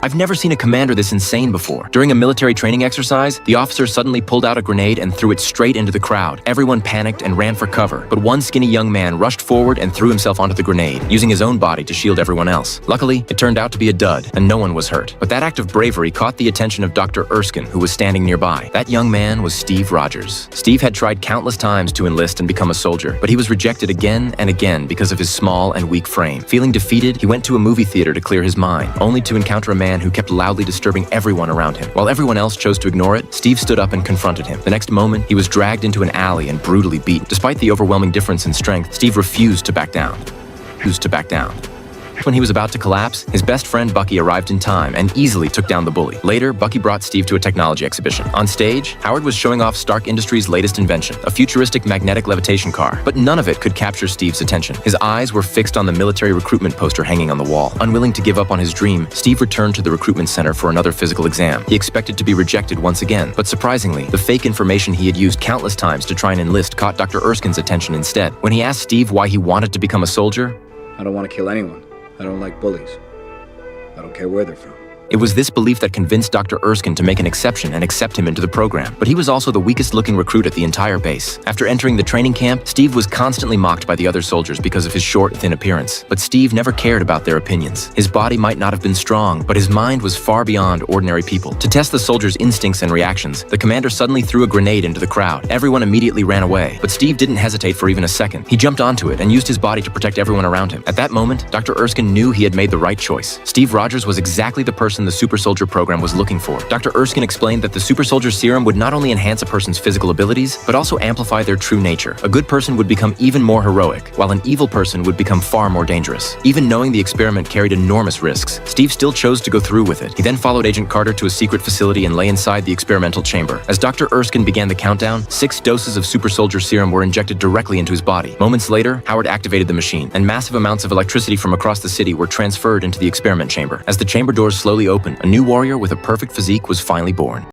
I've never seen a commander this insane before. During a military training exercise, the officer suddenly pulled out a grenade and threw it straight into the crowd. Everyone panicked and ran for cover, but one skinny young man rushed forward and threw himself onto the grenade, using his own body to shield everyone else. Luckily, it turned out to be a dud, and no one was hurt. But that act of bravery caught the attention of Dr. Erskine, who was standing nearby. That young man was Steve Rogers. Steve had tried countless times to enlist and become a soldier, but he was rejected again and again because of his small and weak frame. Feeling defeated, he went to a movie theater to clear his mind, only to encounter a man who kept loudly disturbing everyone around him. While everyone else chose to ignore it, Steve stood up and confronted him. The next moment, he was dragged into an alley and brutally beaten. Despite the overwhelming difference in strength, Steve refused to back down. When he was about to collapse, his best friend Bucky arrived in time and easily took down the bully. Later, Bucky brought Steve to a technology exhibition. On stage, Howard was showing off Stark Industries' latest invention, a futuristic magnetic levitation car. But none of it could capture Steve's attention. His eyes were fixed on the military recruitment poster hanging on the wall. Unwilling to give up on his dream, Steve returned to the recruitment center for another physical exam. He expected to be rejected once again, but surprisingly, the fake information he had used countless times to try and enlist caught Dr. Erskine's attention instead. When he asked Steve why he wanted to become a soldier, I don't want to kill anyone. I don't like bullies. I don't care where they're from. it was this belief that convinced Dr. Erskine to make an exception and accept him into the program. But he was also the weakest-looking recruit at the entire base. After entering the training camp, Steve was constantly mocked by the other soldiers because of his short, thin appearance. But Steve never cared about their opinions. His body might not have been strong, but his mind was far beyond ordinary people. To test the soldiers' instincts and reactions, the commander suddenly threw a grenade into the crowd. Everyone immediately ran away, but Steve didn't hesitate for even a second. He jumped onto it and used his body to protect everyone around him. At that moment, Dr. Erskine knew he had made the right choice. Steve Rogers was exactly the person the Super Soldier program was looking for. Dr. Erskine explained that the Super Soldier Serum would not only enhance a person's physical abilities, but also amplify their true nature. A good person would become even more heroic, while an evil person would become far more dangerous. Even knowing the experiment carried enormous risks, Steve still chose to go through with it. He then followed Agent Carter to a secret facility and lay inside the experimental chamber. As Dr. Erskine began the countdown, 6 doses of Super Soldier Serum were injected directly into his body. Moments later, Howard activated the machine, and massive amounts of electricity from across the city were transferred into the experiment chamber. As the chamber doors slowly opened, a new warrior with a perfect physique was finally born.